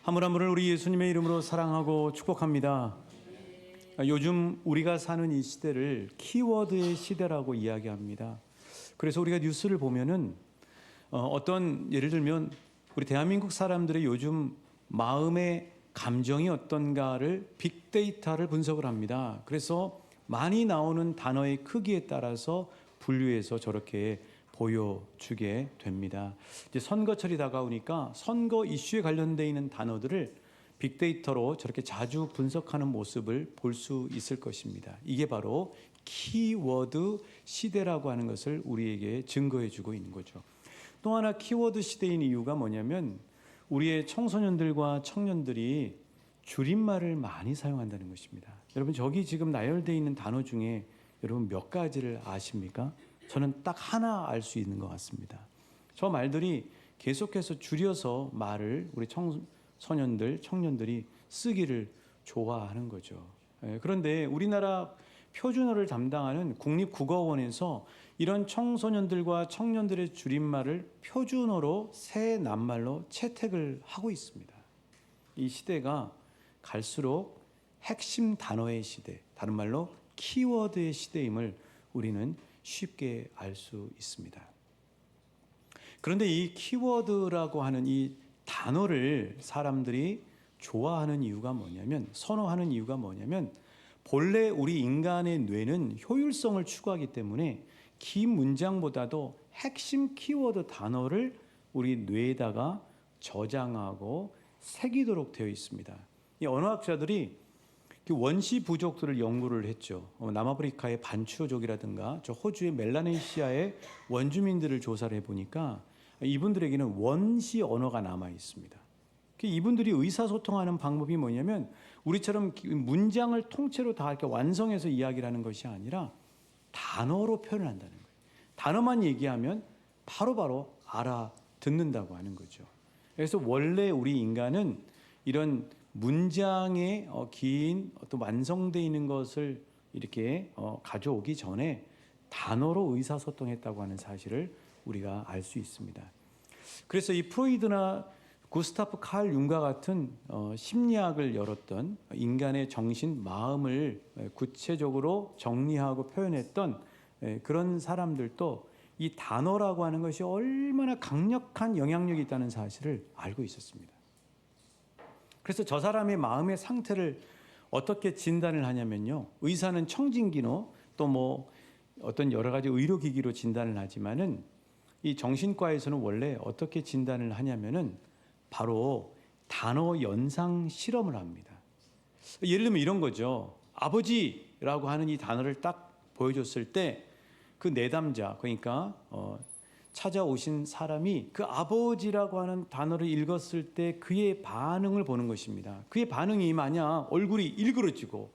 한 분 한 분을 우리 예수님의 이름으로 사랑하고 축복합니다. 요즘 우리가 사는 이 시대를 키워드의 시대라고 이야기합니다. 그래서 우리가 뉴스를 보면은 어떤 예를 들면 우리 대한민국 사람들의 요즘 마음의 감정이 어떤가를 빅데이터를 분석을 합니다. 그래서 많이 나오는 단어의 크기에 따라서 분류해서 저렇게 보여주게 됩니다. 이제 선거철이 다가오니까 선거 이슈에 관련되어 있는 단어들을 빅데이터로 저렇게 자주 분석하는 모습을 볼 수 있을 것입니다. 이게 바로 키워드 시대라고 하는 것을 우리에게 증거해 주고 있는 거죠. 또 하나 키워드 시대인 이유가 뭐냐면 우리의 청소년들과 청년들이 줄임말을 많이 사용한다는 것입니다. 여러분, 저기 지금 나열되어 있는 단어 중에 여러분 몇 가지를 아십니까? 저는 딱 하나 알 수 있는 것 같습니다. 저 말들이 계속해서 줄여서 말을 우리 청소년들, 청년들이 쓰기를 좋아하는 거죠. 그런데 우리나라 표준어를 담당하는 국립국어원에서 이런 청소년들과 청년들의 줄임말을 표준어로 새 낱말로 채택을 하고 있습니다. 이 시대가 갈수록 핵심 단어의 시대, 다른 말로 키워드의 시대임을 우리는 쉽게 알 수 있습니다. 그런데 이 키워드라고 하는 이 단어를 사람들이 좋아하는 이유가 뭐냐면, 선호하는 이유가 뭐냐면, 본래 우리 인간의 뇌는 효율성을 추구하기 때문에 긴 문장보다도 핵심 키워드 단어를 우리 뇌에다가 저장하고 새기도록 되어 있습니다. 이 언어학자들이 원시 부족들을 연구를 했죠. 남아프리카의 반추족이라든가 저 호주의 멜라네시아의 원주민들을 조사를 해보니까 이분들에게는 원시 언어가 남아 있습니다. 이분들이 의사소통하는 방법이 뭐냐면 우리처럼 문장을 통째로 다 이렇게 완성해서 이야기를 하는 것이 아니라 단어로 표현을 한다는 거예요. 단어만 얘기하면 바로바로 알아듣는다고 하는 거죠. 그래서 원래 우리 인간은 이런 문장의 긴 어떤 완성되어 있는 것을 이렇게 가져오기 전에 단어로 의사소통했다고 하는 사실을 우리가 알 수 있습니다. 그래서 이 프로이드나 구스타프 칼 융과 같은 심리학을 열었던 인간의 정신, 마음을 구체적으로 정리하고 표현했던 그런 사람들도 이 단어라고 하는 것이 얼마나 강력한 영향력이 있다는 사실을 알고 있었습니다. 그래서 저 사람의 마음의 상태를 어떻게 진단을 하냐면요. 의사는 청진기로 또 뭐 어떤 여러 가지 의료기기로 진단을 하지만은 이 정신과에서는 원래 어떻게 진단을 하냐면은 바로 단어 연상 실험을 합니다. 예를 들면 이런 거죠. 아버지라고 하는 이 단어를 딱 보여줬을 때 그 내담자, 그러니까 찾아오신 사람이 그 아버지라고 하는 단어를 읽었을 때 그의 반응을 보는 것입니다. 그의 반응이 만약 얼굴이 일그러지고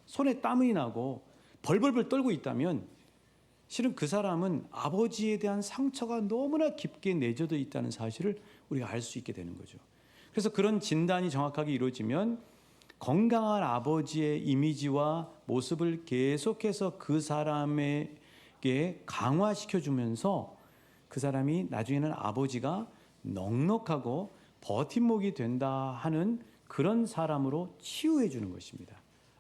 손에 땀이 나고 벌벌벌 떨고 있다면 실은 그 사람은 아버지에 대한 상처가 너무나 깊게 내재되어 있다는 사실을 우리가 알 수 있게 되는 거죠. 그래서 그런 진단이 정확하게 이루어지면 건강한 아버지의 이미지와 모습을 계속해서 그 사람에게 강화시켜주면서 그 사람이 나중에는 아버지가 넉넉하고 버팀목이 된다 하는 그런 사람으로 치유해 주는 것입니다.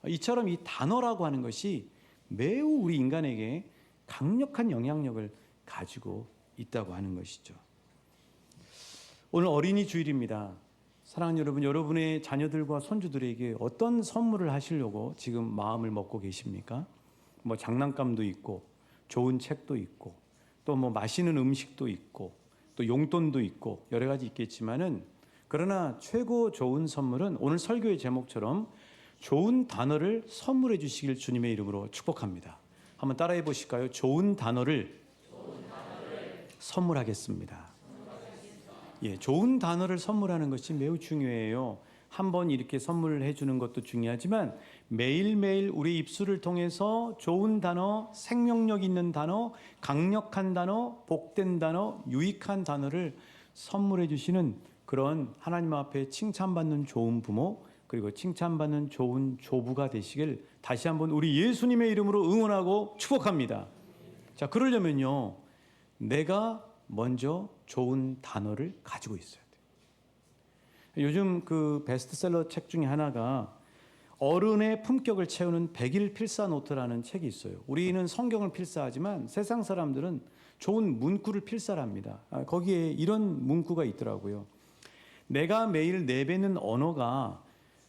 이처럼 이 단어라고 하는 것이 매우 우리 인간에게 강력한 영향력을 가지고 있다고 하는 것이죠. 오늘 어린이 주일입니다. 사랑하는 여러분, 여러분의 자녀들과 손주들에게 어떤 선물을 하시려고 지금 마음을 먹고 계십니까? 뭐 장난감도 있고 좋은 책도 있고 또 뭐 맛있는 음식도 있고 또 용돈도 있고 여러 가지 있겠지만은, 그러나 최고 좋은 선물은 오늘 설교의 제목처럼 좋은 단어를 선물해 주시길 주님의 이름으로 축복합니다. 한번 따라해 보실까요? 좋은 단어를 선물하겠습니다. 예, 좋은 단어를 선물하는 것이 매우 중요해요. 한번 이렇게 선물을 해주는 것도 중요하지만 매일매일 우리 입술을 통해서 좋은 단어, 생명력 있는 단어, 강력한 단어, 복된 단어, 유익한 단어를 선물해 주시는 그런 하나님 앞에 칭찬받는 좋은 부모, 그리고 칭찬받는 좋은 조부가 되시길 다시 한번 우리 예수님의 이름으로 응원하고 축복합니다. 자, 그러려면요, 내가 먼저 좋은 단어를 가지고 있어야 돼요. 요즘 그 베스트셀러 책 중에 하나가 어른의 품격을 채우는 100일 필사 노트라는 책이 있어요. 우리는 성경을 필사하지만 세상 사람들은 좋은 문구를 필사합니다. 거기에 이런 문구가 있더라고요. 내가 매일 내뱉는 언어가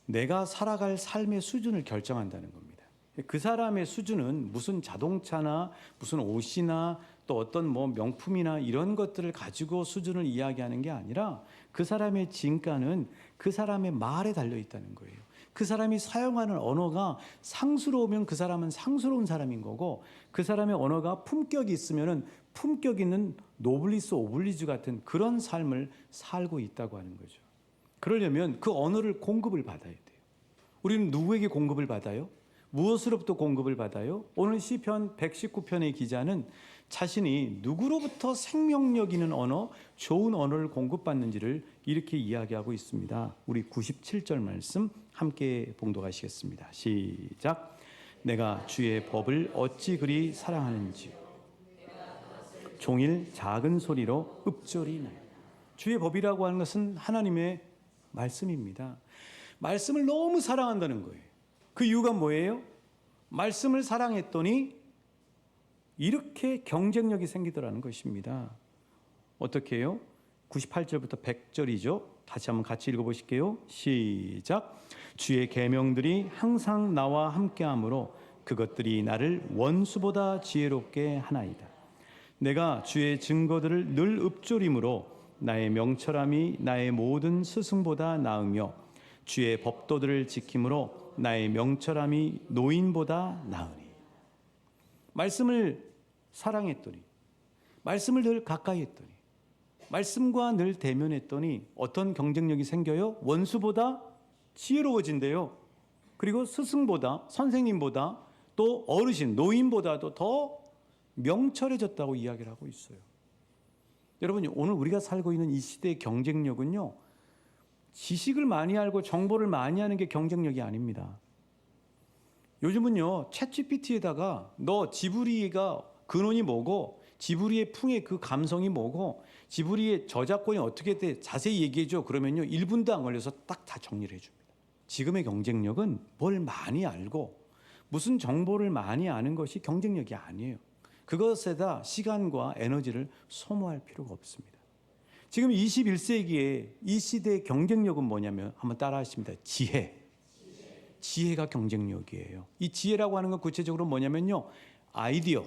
내가 살아갈 삶의 수준을 결정한다는 겁니다. 그 사람의 수준은 무슨 자동차나 무슨 옷이나 또 어떤 뭐 명품이나 이런 것들을 가지고 수준을 이야기하는 게 아니라 그 사람의 진가는 그 사람의 말에 달려 있다는 거예요. 그 사람이 사용하는 언어가 상스러우면 그 사람은 상스러운 사람인 거고, 그 사람의 언어가 품격이 있으면은 품격 있는 노블리스 오블리주 같은 그런 삶을 살고 있다고 하는 거죠. 그러려면 그 언어를 공급을 받아야 돼요. 우리는 누구에게 공급을 받아요? 무엇으로부터 공급을 받아요? 오늘 시편 119편의 기자는 자신이 누구로부터 생명력 있는 언어, 좋은 언어를 공급받는지를 이렇게 이야기하고 있습니다. 우리 97절 말씀 함께 봉독하시겠습니다. 시작. 내가 주의 법을 어찌 그리 사랑하는지 종일 작은 소리로 읊조리나이다. 주의 법이라고 하는 것은 하나님의 말씀입니다. 말씀을 너무 사랑한다는 거예요. 그 이유가 뭐예요? 말씀을 사랑했더니 이렇게 경쟁력이 생기더라는 것입니다. 어떻게 해요? 98절부터 100절이죠. 다시 한번 같이 읽어보실게요. 시작. 주의 계명들이 항상 나와 함께하므로 그것들이 나를 원수보다 지혜롭게 하나이다. 내가 주의 증거들을 늘 읊조림으로 나의 명철함이 나의 모든 스승보다 나으며 주의 법도들을 지킴으로 나의 명철함이 노인보다 나으니. 말씀을 사랑했더니, 말씀을 늘 가까이 했더니, 말씀과 늘 대면했더니 어떤 경쟁력이 생겨요? 원수보다 지혜로워진대요. 그리고 스승보다, 선생님보다, 또 어르신, 노인보다도 더 명철해졌다고 이야기를 하고 있어요. 여러분, 오늘 우리가 살고 있는 이 시대의 경쟁력은요, 지식을 많이 알고 정보를 많이 하는 게 경쟁력이 아닙니다. 요즘은요, 챗GPT에다가 너 지브리가 근원이 뭐고, 지브리의 풍의 그 감성이 뭐고, 지브리의 저작권이 어떻게 돼 자세히 얘기해줘. 그러면요, 1분도 안 걸려서 딱 다 정리를 해줍니다. 지금의 경쟁력은 뭘 많이 알고 무슨 정보를 많이 아는 것이 경쟁력이 아니에요. 그것에다 시간과 에너지를 소모할 필요가 없습니다. 지금 21세기에 이 시대의 경쟁력은 뭐냐면 한번 따라 하십니다. 지혜가 경쟁력이에요. 이 지혜라고 하는 건 구체적으로 뭐냐면요, 아이디어,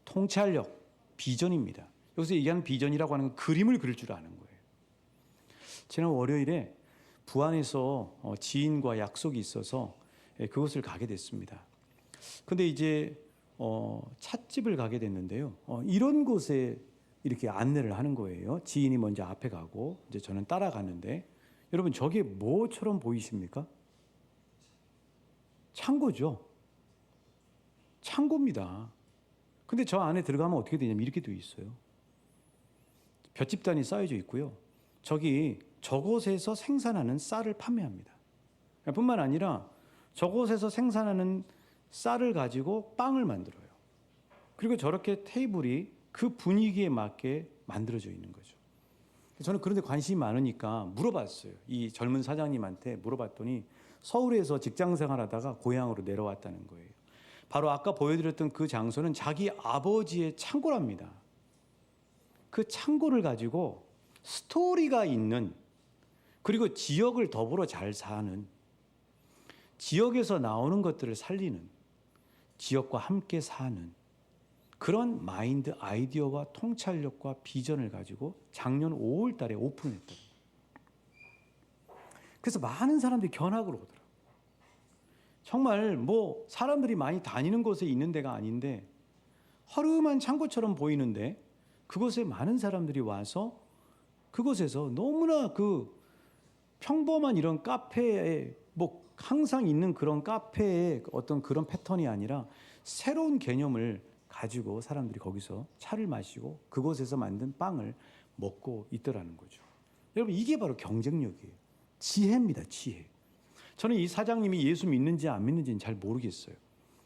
통찰력, 비전입니다. 여기서 얘기하는 비전이라고 하는 건 그림을 그릴 줄 아는 거예요. 지난 월요일에 부안에서 지인과 약속이 있어서 그곳을 가게 됐습니다. 근데 이제 찻집을 가게 됐는데요. 이런 곳에 이렇게 안내를 하는 거예요. 지인이 먼저 앞에 가고 이제 저는 따라가는데, 여러분 저게 뭐처럼 보이십니까? 창고죠. 창고입니다. 근데 저 안에 들어가면 어떻게 되냐면 이렇게 되어 있어요. 볏짚단이 쌓여져 있고요. 저곳에서 생산하는 쌀을 판매합니다. 뿐만 아니라 저곳에서 생산하는 쌀을 가지고 빵을 만들어요. 그리고 저렇게 테이블이 그 분위기에 맞게 만들어져 있는 거죠. 저는 그런 데 관심이 많으니까 물어봤어요. 이 젊은 사장님한테 물어봤더니 서울에서 직장 생활하다가 고향으로 내려왔다는 거예요. 바로 아까 보여드렸던 그 장소는 자기 아버지의 창고랍니다. 그 창고를 가지고 스토리가 있는, 그리고 지역을 더불어 잘 사는, 지역에서 나오는 것들을 살리는, 지역과 함께 사는 그런 마인드, 아이디어와 통찰력과 비전을 가지고 작년 5월 달에 오픈했더라고요. 그래서 많은 사람들이 견학을 오더라고요. 정말 뭐 사람들이 많이 다니는 곳에 있는 데가 아닌데 허름한 창고처럼 보이는데 그곳에 많은 사람들이 와서 그곳에서 너무나 그 평범한 이런 카페에 뭐 항상 있는 그런 카페의 어떤 그런 패턴이 아니라 새로운 개념을 가지고 사람들이 거기서 차를 마시고 그곳에서 만든 빵을 먹고 있더라는 거죠. 여러분, 이게 바로 경쟁력이에요. 지혜입니다, 지혜. 저는 이 사장님이 예수 믿는지 안 믿는지는 잘 모르겠어요.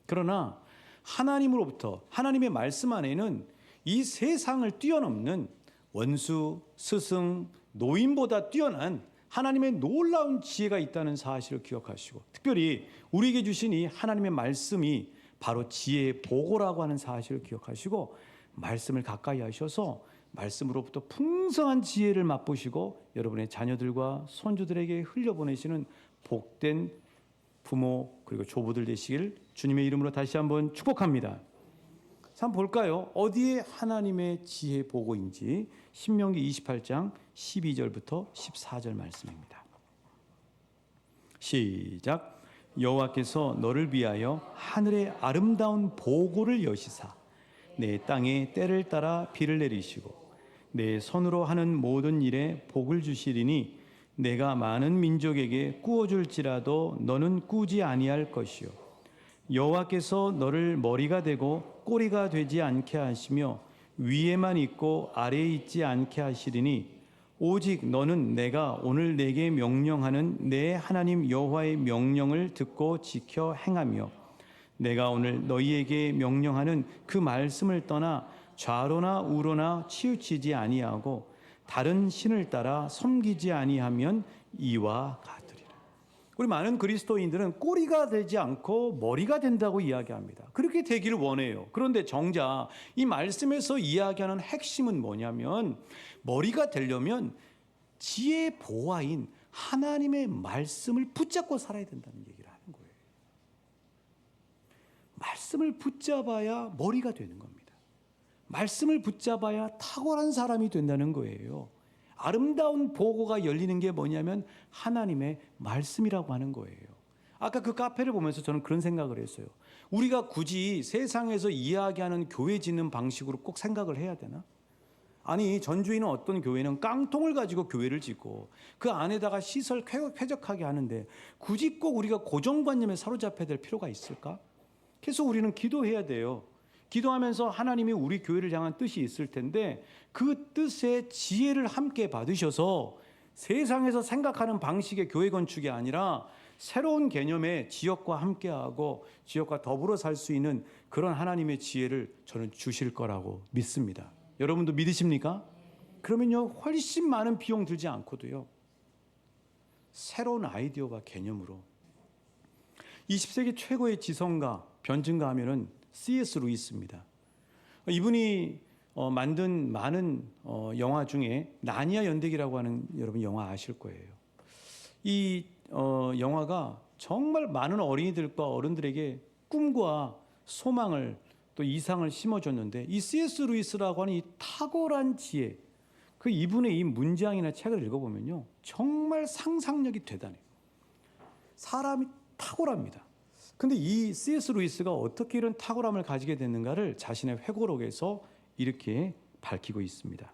그러나 하나님으로부터, 하나님의 말씀 안에는 이 세상을 뛰어넘는 원수, 스승, 노인보다 뛰어난 하나님의 놀라운 지혜가 있다는 사실을 기억하시고, 특별히 우리에게 주신 이 하나님의 말씀이 바로 지혜의 보고라고 하는 사실을 기억하시고, 말씀을 가까이 하셔서 말씀으로부터 풍성한 지혜를 맛보시고 여러분의 자녀들과 손주들에게 흘려보내시는 복된 부모 그리고 조부들 되시길 주님의 이름으로 다시 한번 축복합니다. 자, 한번 볼까요? 어디에 하나님의 지혜 보고인지. 신명기 28장 12절부터 14절 말씀입니다. 시작. 여호와께서 너를 위하여 하늘의 아름다운 보고를 여시사 내 땅에 때를 따라 비를 내리시고 내 손으로 하는 모든 일에 복을 주시리니 내가 많은 민족에게 꾸어줄지라도 너는 꾸지 아니할 것이요 여호와께서 너를 머리가 되고 꼬리가 되지 않게 하시며 위에만 있고 아래에 있지 않게 하시리니 오직 너는 내가 오늘 내게 명령하는 내 하나님 여호와의 명령을 듣고 지켜 행하며 내가 오늘 너희에게 명령하는 그 말씀을 떠나 좌로나 우로나 치우치지 아니하고 다른 신을 따라 섬기지 아니하면 이와 같으리라. 우리 많은 그리스도인들은 꼬리가 되지 않고 머리가 된다고 이야기합니다. 그렇게 되기를 원해요. 그런데 정작 이 말씀에서 이야기하는 핵심은 뭐냐면, 머리가 되려면 지혜의 보화인 하나님의 말씀을 붙잡고 살아야 된다는 얘기를 하는 거예요. 말씀을 붙잡아야 머리가 되는 겁니다. 말씀을 붙잡아야 탁월한 사람이 된다는 거예요. 아름다운 보고가 열리는 게 뭐냐면 하나님의 말씀이라고 하는 거예요. 아까 그 카페를 보면서 저는 그런 생각을 했어요. 우리가 굳이 세상에서 이야기하는 교회 짓는 방식으로 꼭 생각을 해야 되나? 아니, 전주에는 어떤 교회는 깡통을 가지고 교회를 짓고 그 안에다가 시설 쾌적하게 하는데 굳이 꼭 우리가 고정관념에 사로잡혀야 될 필요가 있을까? 그래서 우리는 기도해야 돼요. 기도하면서 하나님이 우리 교회를 향한 뜻이 있을 텐데 그 뜻의 지혜를 함께 받으셔서 세상에서 생각하는 방식의 교회 건축이 아니라 새로운 개념의 지역과 함께하고 지역과 더불어 살 수 있는 그런 하나님의 지혜를 저는 주실 거라고 믿습니다. 여러분도 믿으십니까? 그러면요, 훨씬 많은 비용 들지 않고도요, 새로운 아이디어와 개념으로 20세기 최고의 지성가, 변증가 하면은 C.S. 루이스입니다. 이분이 만든 많은 영화 중에 나니아 연대기라고 하는, 여러분 영화 아실 거예요. 이 영화가 정말 많은 어린이들과 어른들에게 꿈과 소망을 또 이상을 심어줬는데, 이 C.S. 루이스라고 하는 이 탁월한 지혜, 그 이분의 이 문장이나 책을 읽어보면요, 정말 상상력이 대단해요. 사람이 탁월합니다. 근데 이 C.S. 루이스가 어떻게 이런 탁월함을 가지게 됐는가를 자신의 회고록에서 이렇게 밝히고 있습니다.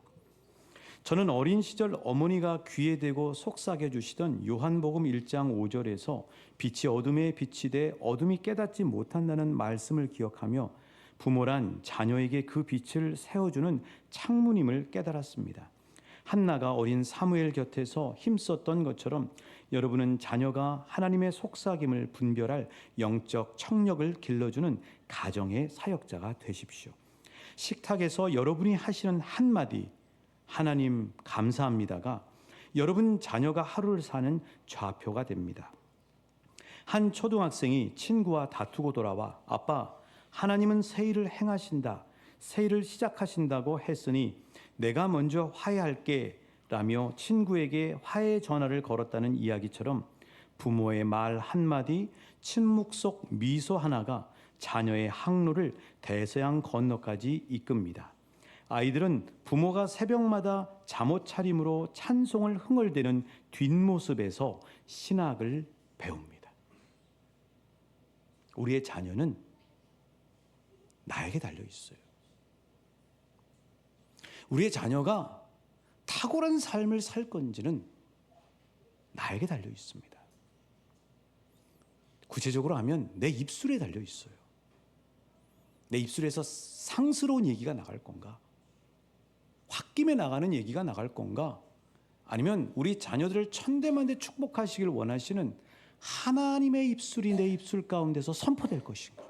저는 어린 시절 어머니가 귀에 대고 속삭여 주시던 요한복음 1장 5절에서 빛이 어둠에 빛이 돼 어둠이 깨닫지 못한다는 말씀을 기억하며 부모란 자녀에게 그 빛을 세워주는 창문임을 깨달았습니다. 한나가 어린 사무엘 곁에서 힘썼던 것처럼 여러분은 자녀가 하나님의 속삭임을 분별할 영적 청력을 길러주는 가정의 사역자가 되십시오. 식탁에서 여러분이 하시는 한마디 하나님 감사합니다가 여러분 자녀가 하루를 사는 좌표가 됩니다. 한 초등학생이 친구와 다투고 돌아와 아빠, 하나님은 새 일을 행하신다, 새 일을 시작하신다고 했으니 내가 먼저 화해할게 라며 친구에게 화해 전화를 걸었다는 이야기처럼 부모의 말 한마디, 침묵 속 미소 하나가 자녀의 항로를 대서양 건너까지 이끕니다. 아이들은 부모가 새벽마다 잠옷 차림으로 찬송을 흥얼대는 뒷모습에서 신학을 배웁니다. 우리의 자녀는 나에게 달려 있어요. 우리의 자녀가 탁월한 삶을 살 건지는 나에게 달려 있습니다. 구체적으로 하면 내 입술에 달려 있어요. 내 입술에서 상스러운 얘기가 나갈 건가? 홧김에 나가는 얘기가 나갈 건가? 아니면 우리 자녀들을 천대만대 축복하시길 원하시는 하나님의 입술이 내 입술 가운데서 선포될 것인가?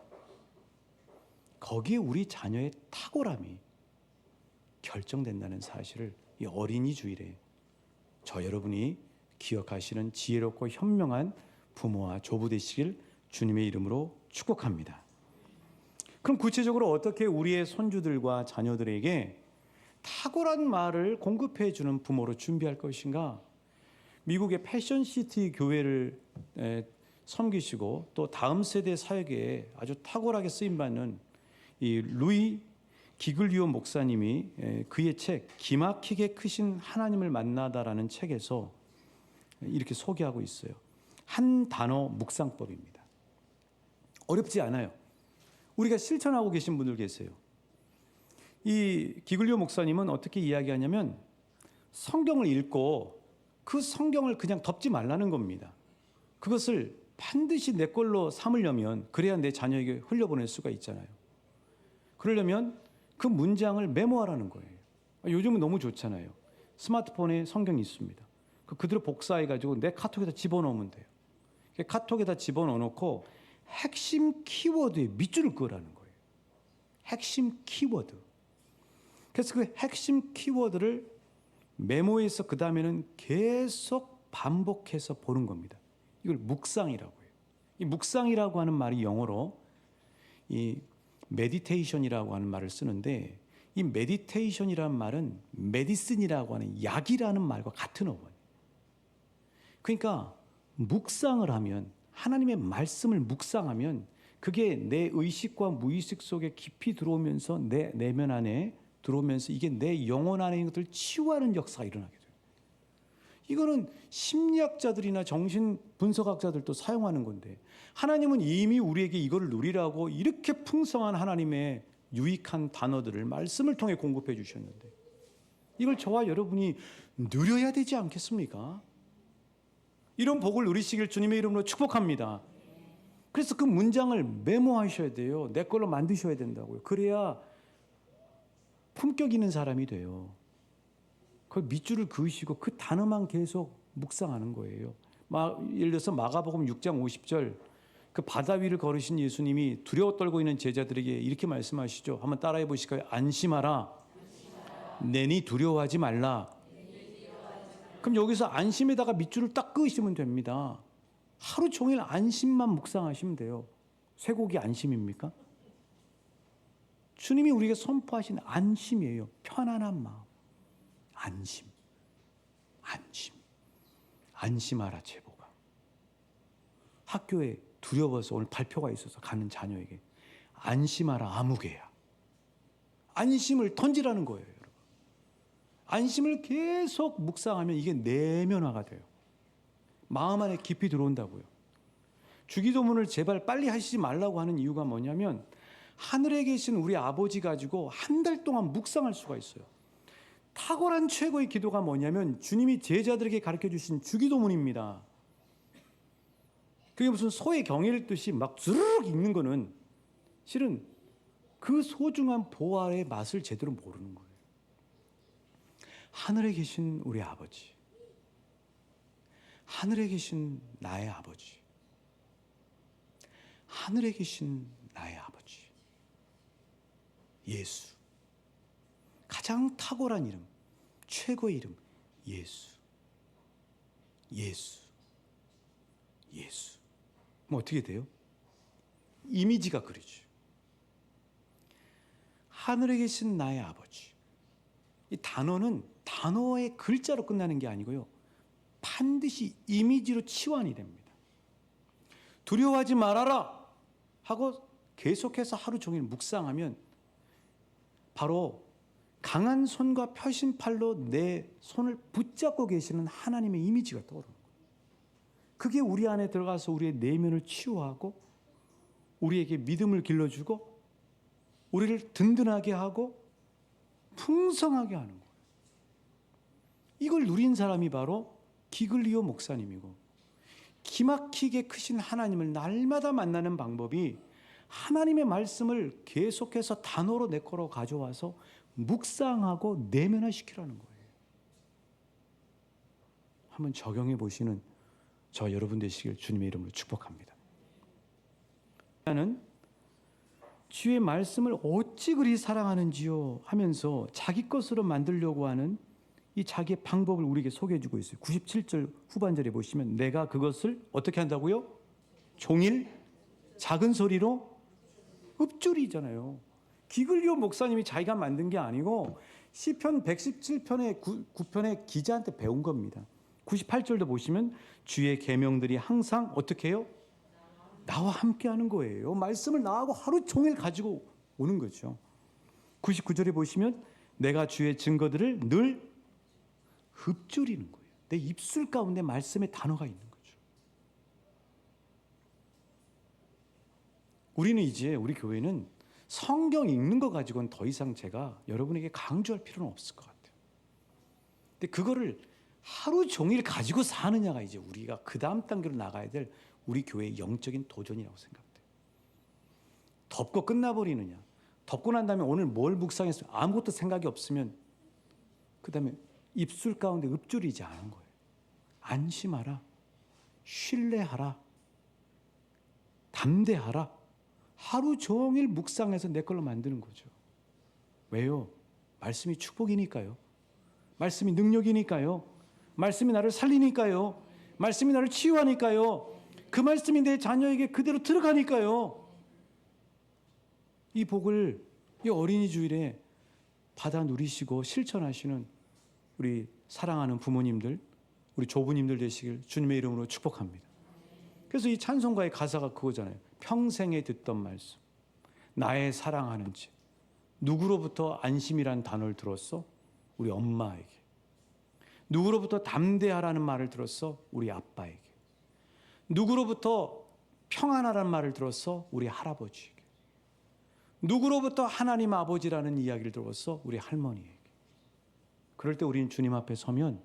거기에 우리 자녀의 탁월함이 결정된다는 사실을 이 어린이 주일에 저 여러분이 기억하시는 지혜롭고 현명한 부모와 조부 되시길 주님의 이름으로 축복합니다. 그럼 구체적으로 어떻게 우리의 손주들과 자녀들에게 탁월한 말을 공급해 주는 부모로 준비할 것인가? 미국의 패션시티 교회를 섬기시고 또 다음 세대 사역에 아주 탁월하게 쓰임받는 이 루이 기글리오 목사님이 그의 책 기막히게 크신 하나님을 만나다라는 책에서 이렇게 소개하고 있어요. 한 단어 묵상법입니다. 어렵지 않아요. 우리가 실천하고 계신 분들 계세요. 이 기글리오 목사님은 어떻게 이야기하냐면 성경을 읽고 그 성경을 그냥 덮지 말라는 겁니다. 그것을 반드시 내 걸로 삼으려면 그래야 내 자녀에게 흘려보낼 수가 있잖아요. 그러려면 그 문장을 메모하라는 거예요. 요즘은 너무 좋잖아요. 스마트폰에 성경이 있습니다. 그대로 복사해가지고 내 카톡에다 집어넣으면 돼요. 카톡에다 집어넣어놓고 핵심 키워드에 밑줄을 그으라는 거예요. 핵심 키워드. 그래서 그 핵심 키워드를 메모해서 그 다음에는 계속 반복해서 보는 겁니다. 이걸 묵상이라고 해요. 이 묵상이라고 하는 말이 영어로 이 메디테이션이라고 하는 말을 쓰는데 이 메디테이션이라는 말은 메디슨이라고 하는 약이라는 말과 같은 어원이에요. 그러니까 묵상을 하면 하나님의 말씀을 묵상하면 그게 내 의식과 무의식 속에 깊이 들어오면서 내 내면 안에 들어오면서 이게 내 영혼 안에 있는 것들을 치유하는 역사가 일어나게 돼요. 이거는 심리학자들이나 정신 분석학자들도 사용하는 건데 하나님은 이미 우리에게 이거를 누리라고 이렇게 풍성한 하나님의 유익한 단어들을 말씀을 통해 공급해 주셨는데 이걸 저와 여러분이 누려야 되지 않겠습니까? 이런 복을 누리시길 주님의 이름으로 축복합니다. 그래서 그 문장을 메모하셔야 돼요. 내 걸로 만드셔야 된다고요. 그래야 품격 있는 사람이 돼요. 그 밑줄을 그으시고 그 단어만 계속 묵상하는 거예요. 예를 들어서 마가복음 6장 50절 그 바다 위를 걸으신 예수님이 두려워 떨고 있는 제자들에게 이렇게 말씀하시죠. 한번 따라해 보실까요? 안심하라. 내니 두려워하지 말라. 그럼 여기서 안심에다가 밑줄을 딱 그으시면 됩니다. 하루 종일 안심만 묵상하시면 돼요. 쇠고기 안심입니까? 주님이 우리에게 선포하신 안심이에요. 편안한 마음. 안심. 안심하라 제보가. 학교에 두려워서 오늘 발표가 있어서 가는 자녀에게 안심하라 아무개야. 안심을 던지라는 거예요, 여러분. 안심을 계속 묵상하면 이게 내면화가 돼요. 마음 안에 깊이 들어온다고요. 주기도문을 제발 빨리 하시지 말라고 하는 이유가 뭐냐면 하늘에 계신 우리 아버지 가지고 한 달 동안 묵상할 수가 있어요. 탁월한 최고의 기도가 뭐냐면 주님이 제자들에게 가르쳐 주신 주기도문입니다. 그게 무슨 소의 경일 읽듯이 막 주르륵 읽는 거는 실은 그 소중한 보화의 맛을 제대로 모르는 거예요. 하늘에 계신 우리 아버지, 하늘에 계신 나의 아버지, 하늘에 계신 나의 아버지, 예수. 가장 탁월한 이름, 최고의 이름, 예수. 그럼 어떻게 돼요? 이미지가 그리죠. 하늘에 계신 나의 아버지. 이 단어는 단어의 글자로 끝나는 게 아니고요. 반드시 이미지로 치환이 됩니다. 두려워하지 말아라 하고 계속해서 하루 종일 묵상하면 바로 강한 손과 펴신 팔로 내 손을 붙잡고 계시는 하나님의 이미지가 떠오르는 거예요. 그게 우리 안에 들어가서 우리의 내면을 치유하고 우리에게 믿음을 길러주고 우리를 든든하게 하고 풍성하게 하는 거예요. 이걸 누린 사람이 바로 기글리오 목사님이고 기막히게 크신 하나님을 날마다 만나는 방법이 하나님의 말씀을 계속해서 단어로 내 거로 가져와서 묵상하고 내면화시키라는 거예요. 한번 적용해 보시는 저 여러분 되시길 주님의 이름으로 축복합니다. 나는 주의 말씀을 어찌 그리 사랑하는지요 하면서 자기 것으로 만들려고 하는 이 자기의 방법을 우리에게 소개해주고 있어요. 97절 후반절에 보시면 내가 그것을 어떻게 한다고요? 종일 작은 소리로 읊조리잖아요. 기글리오 목사님이 자기가 만든 게 아니고 시편 117편의 9편의 기자한테 배운 겁니다. 98절도 보시면 주의 계명들이 항상 어떻게 해요? 나와 함께 하는 거예요. 말씀을 나하고 하루 종일 가지고 오는 거죠. 99절에 보시면 내가 주의 증거들을 늘 읊조리는 거예요. 내 입술 가운데 말씀의 단어가 있는 거죠. 우리는 이제 우리 교회는 성경 읽는 거 가지고는 더 이상 제가 여러분에게 강조할 필요는 없을 것 같아요. 근데 그거를 하루 종일 가지고 사느냐가 이제 우리가 그 다음 단계로 나가야 될 우리 교회의 영적인 도전이라고 생각돼요. 덮고 끝나버리느냐, 덮고 난 다음에 오늘 뭘 묵상했어요? 아무것도 생각이 없으면 그 다음에 입술 가운데 읊조리지 않은 거예요. 안심하라, 신뢰하라, 담대하라. 하루 종일 묵상해서 내 걸로 만드는 거죠. 왜요? 말씀이 축복이니까요. 말씀이 능력이니까요. 말씀이 나를 살리니까요. 말씀이 나를 치유하니까요. 그 말씀이 내 자녀에게 그대로 들어가니까요. 이 복을 이 어린이 주일에 받아 누리시고 실천하시는 우리 사랑하는 부모님들, 우리 조부님들 되시길 주님의 이름으로 축복합니다. 그래서 이 찬송가의 가사가 그거잖아요. 평생에 듣던 말씀, 나의 사랑하는 집. 누구로부터 안심이란 단어를 들었어? 우리 엄마에게. 누구로부터 담대하라는 말을 들었어? 우리 아빠에게. 누구로부터 평안하라는 말을 들었어? 우리 할아버지에게. 누구로부터 하나님 아버지라는 이야기를 들었어? 우리 할머니에게. 그럴 때 우리는 주님 앞에 서면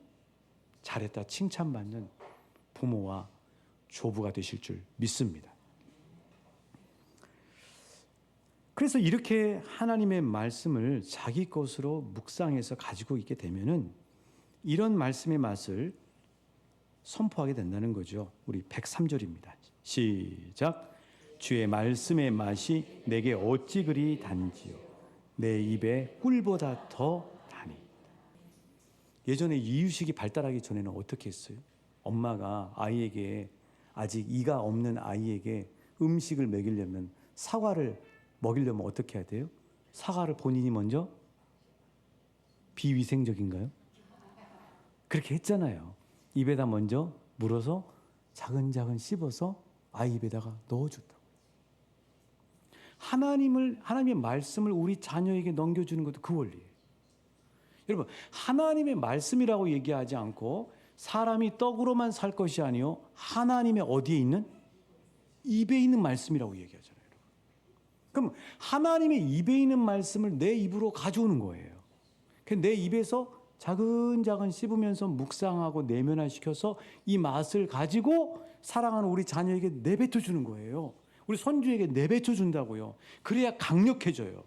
잘했다 칭찬받는 부모와 조부가 되실 줄 믿습니다. 그래서 이렇게 하나님의 말씀을 자기 것으로 묵상해서 가지고 있게 되면은 이런 말씀의 맛을 선포하게 된다는 거죠. 우리 103절입니다. 시작. 주의 말씀의 맛이 내게 어찌 그리 단지요 내 입에 꿀보다 더 다니. 예전에 이유식이 발달하기 전에는 어떻게 했어요? 엄마가 아이에게 아직 이가 없는 아이에게 음식을 먹이려면 사과를 먹이려면 어떻게 해야 돼요? 사과를 본인이 먼저 비위생적인가요? 그렇게 했잖아요. 입에다 먼저 물어서 자근자근 씹어서 아이 입에다가 넣어줬다고. 하나님의 말씀을 우리 자녀에게 넘겨주는 것도 그 원리예요. 여러분, 하나님의 말씀이라고 얘기하지 않고 사람이 떡으로만 살 것이 아니요 하나님의 어디에 있는? 입에 있는 말씀이라고 얘기하잖아요. 그럼 하나님의 입에 있는 말씀을 내 입으로 가져오는 거예요. 내 입에서 자근자근 씹으면서 묵상하고 내면화시켜서 이 맛을 가지고 사랑하는 우리 자녀에게 내뱉어 주는 거예요. 우리 손주에게 내뱉어 준다고요. 그래야 강력해져요.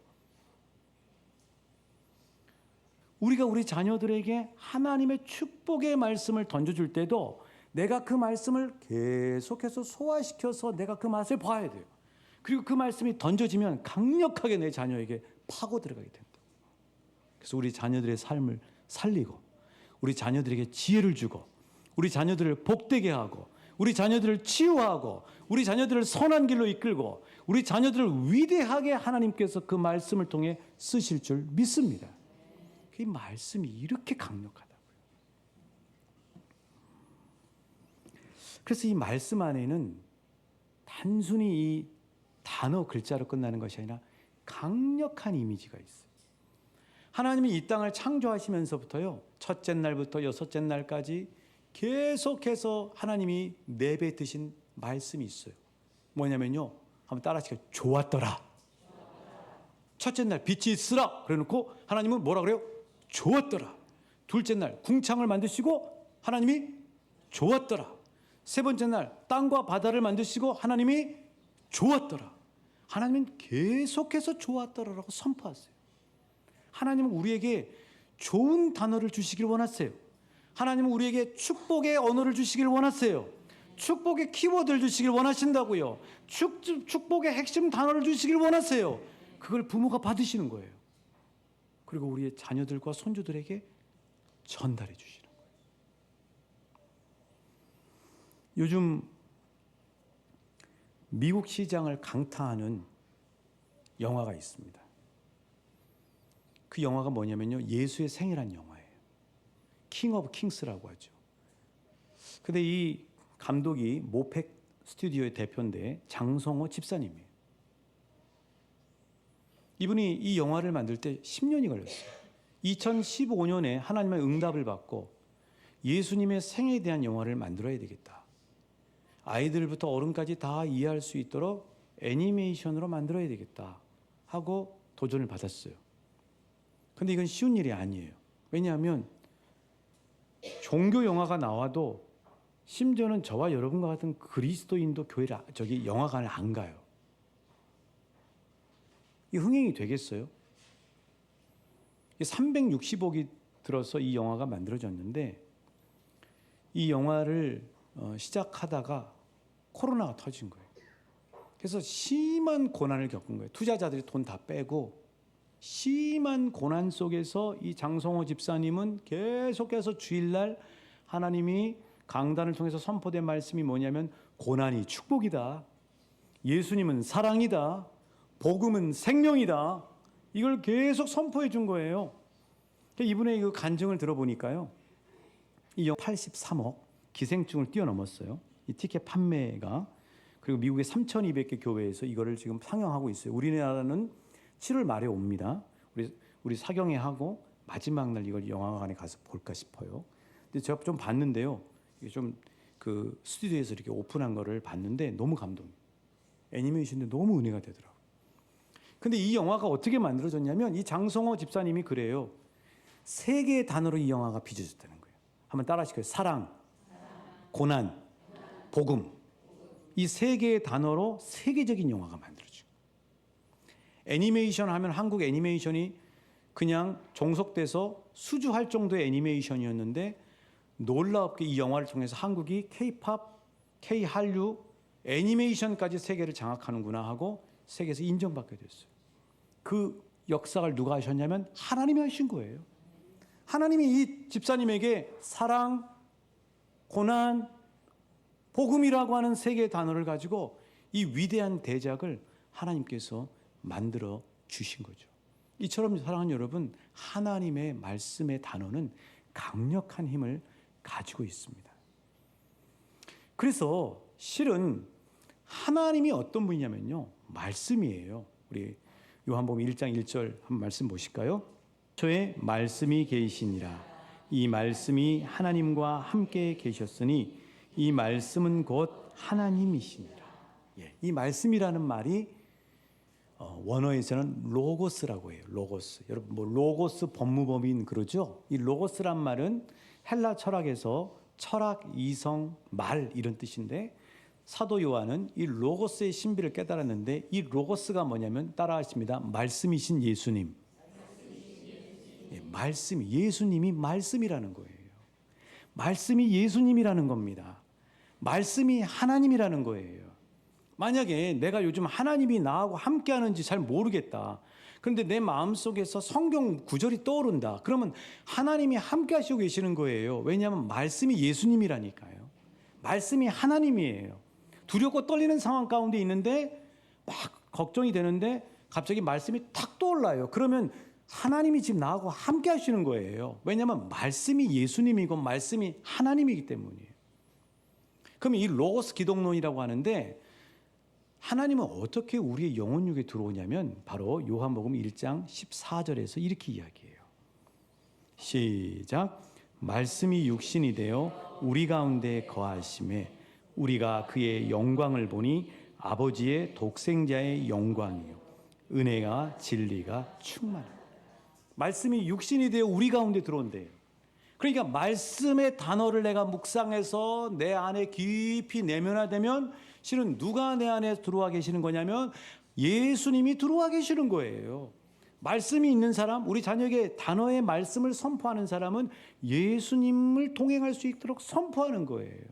우리가 우리 자녀들에게 하나님의 축복의 말씀을 던져줄 때도 내가 그 말씀을 계속해서 소화시켜서 내가 그 맛을 봐야 돼요. 그리고 그 말씀이 던져지면 강력하게 내 자녀에게 파고 들어가게 된다. 그래서 우리 자녀들의 삶을 살리고 우리 자녀들에게 지혜를 주고 우리 자녀들을 복되게 하고 우리 자녀들을 치유하고 우리 자녀들을 선한 길로 이끌고 우리 자녀들을 위대하게 하나님께서 그 말씀을 통해 쓰실 줄 믿습니다. 이 말씀이 이렇게 강력하다고요. 그래서 이 말씀 안에는 단순히 이 단어 글자로 끝나는 것이 아니라 강력한 이미지가 있어요. 하나님이 이 땅을 창조하시면서부터요, 첫째 날부터 여섯째 날까지 계속해서 하나님이 내뱉으신 말씀이 있어요. 뭐냐면요, 한번 따라하시죠. 좋았더라. 첫째 날 빛이 있으라 그래놓고 하나님은 뭐라 그래요? 좋았더라. 둘째 날 궁창을 만드시고 하나님이 좋았더라. 세 번째 날 땅과 바다를 만드시고 하나님이 좋았더라. 하나님은 계속해서 좋았더라라고 선포하세요. 하나님은 우리에게 좋은 단어를 주시길 원하세요. 하나님은 우리에게 축복의 언어를 주시길 원하세요. 축복의 키워드를 주시길 원하신다고요. 축복의 핵심 단어를 주시길 원하세요. 그걸 부모가 받으시는 거예요. 그리고 우리의 자녀들과 손주들에게 전달해 주시는 거예요. 요즘 미국 시장을 강타하는 영화가 있습니다. 그 영화가 뭐냐면요, 예수의 생애란 영화예요. 킹 오브 킹스라고 하죠. 근데 이 감독이 모팩 스튜디오의 대표인데 장성호 집사님이에요. 이분이 이 영화를 만들 때 10년이 걸렸어요. 2015년에 하나님의 응답을 받고 예수님의 생애에 대한 영화를 만들어야 되겠다. 아이들부터 어른까지 다 이해할 수 있도록 애니메이션으로 만들어야 되겠다 하고 도전을 받았어요. 근데 이건 쉬운 일이 아니에요. 왜냐하면 종교 영화가 나와도 심지어는 저와 여러분과 같은 그리스도인도 교회를 영화관을 안 가요. 이 흥행이 되겠어요? 360억이 들어서 이 영화가 만들어졌는데 이 영화를 시작하다가 코로나가 터진 거예요. 그래서 심한 고난을 겪은 거예요. 투자자들이 돈 다 빼고 심한 고난 속에서 이 장성호 집사님은 계속해서 주일날 하나님이 강단을 통해서 선포된 말씀이 뭐냐면 고난이 축복이다. 예수님은 사랑이다. 복음은 생명이다. 이걸 계속 선포해 준 거예요. 이분의 그 간증을 들어보니까요, 이 영화 83억 기생충을 뛰어넘었어요. 이 티켓 판매가. 그리고 미국의 3,200개 교회에서 이거를 지금 상영하고 있어요. 우리나라는 7월 말에 옵니다. 우리 사경회 하고 마지막 날 이걸 영화관에 가서 볼까 싶어요. 근데 제가 좀 봤는데요, 이게 좀 그 스튜디오에서 이렇게 오픈한 거를 봤는데 너무 감동이에요. 애니메이션인데 너무 은혜가 되더라고요. 근데 이 영화가 어떻게 만들어졌냐면 이 장성호 집사님이 그래요. 세 개의 단어로 이 영화가 빚어졌다는 거예요. 한번 따라하실까요? 사랑, 고난, 복음. 이 세 개의 단어로 세계적인 영화가 만들어져요. 애니메이션 하면 한국 애니메이션이 그냥 종속돼서 수주할 정도의 애니메이션이었는데 놀랍게 이 영화를 통해서 한국이 K-팝, K-한류, 애니메이션까지 세계를 장악하는구나 하고 세계에서 인정받게 됐어요. 그 역사를 누가 하셨냐면 하나님이 하신 거예요. 하나님이 이 집사님에게 사랑, 고난, 복음이라고 하는 세 개의 단어를 가지고 이 위대한 대작을 하나님께서 만들어 주신 거죠. 이처럼 사랑하는 여러분, 하나님의 말씀의 단어는 강력한 힘을 가지고 있습니다. 그래서 실은 하나님이 어떤 분이냐면요, 말씀이에요. 우리 요한복음 1장 1절 한 말씀 보실까요? 저의 말씀이 계시니라. 이 말씀이 하나님과 함께 계셨으니 이 말씀은 곧 하나님이시니라. 이 말씀이라는 말이 원어에서는 로고스라고 해요. 로고스. 여러분 뭐 로고스 법무법인 그러죠? 이 로고스란 말은 헬라 철학에서 철학, 이성, 말 이런 뜻인데 사도 요한은 이 로고스의 신비를 깨달았는데 이 로고스가 뭐냐면 따라하십니다. 말씀이신 예수님. 말씀이 예수님이 말씀이라는 거예요. 말씀이 예수님이라는 겁니다. 말씀이 하나님이라는 거예요. 만약에 내가 요즘 하나님이 나하고 함께 하는지 잘 모르겠다. 그런데 내 마음속에서 성경 구절이 떠오른다. 그러면 하나님이 함께 하시고 계시는 거예요. 왜냐하면 말씀이 예수님이라니까요. 말씀이 하나님이에요. 두렵고 떨리는 상황 가운데 있는데 막 걱정이 되는데 갑자기 말씀이 탁 떠올라요. 그러면 하나님이 지금 나하고 함께 하시는 거예요. 왜냐하면 말씀이 예수님이고 말씀이 하나님이기 때문이에요. 그러면 이 로고스 기독론이라고 하는데 하나님은 어떻게 우리의 영혼육에 들어오냐면 바로 요한복음 1장 14절에서 이렇게 이야기해요. 시작. 말씀이 육신이 되어 우리 가운데 거하심에 우리가 그의 영광을 보니 아버지의 독생자의 영광이요 은혜가 진리가 충만합니다. 말씀이 육신이 되어 우리 가운데 들어온대요. 그러니까 말씀의 단어를 내가 묵상해서 내 안에 깊이 내면화되면 실은 누가 내 안에 들어와 계시는 거냐면 예수님이 들어와 계시는 거예요. 말씀이 있는 사람, 우리 자녀에게 단어의 말씀을 선포하는 사람은 예수님을 동행할 수 있도록 선포하는 거예요.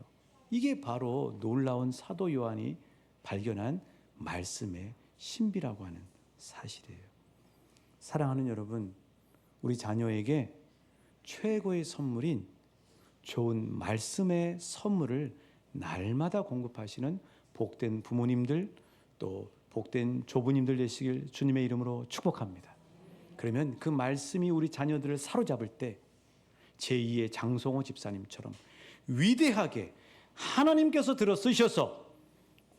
이게 바로 놀라운 사도 요한이 발견한 말씀의 신비라고 하는 사실이에요. 사랑하는 여러분, 우리 자녀에게 최고의 선물인 좋은 말씀의 선물을 날마다 공급하시는 복된 부모님들, 또 복된 조부님들 되시길 주님의 이름으로 축복합니다. 그러면 그 말씀이 우리 자녀들을 사로잡을 때 제2의 장송호 집사님처럼 위대하게 하나님께서 들어 쓰셔서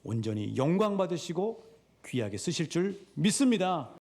온전히 영광 받으시고 귀하게 쓰실 줄 믿습니다.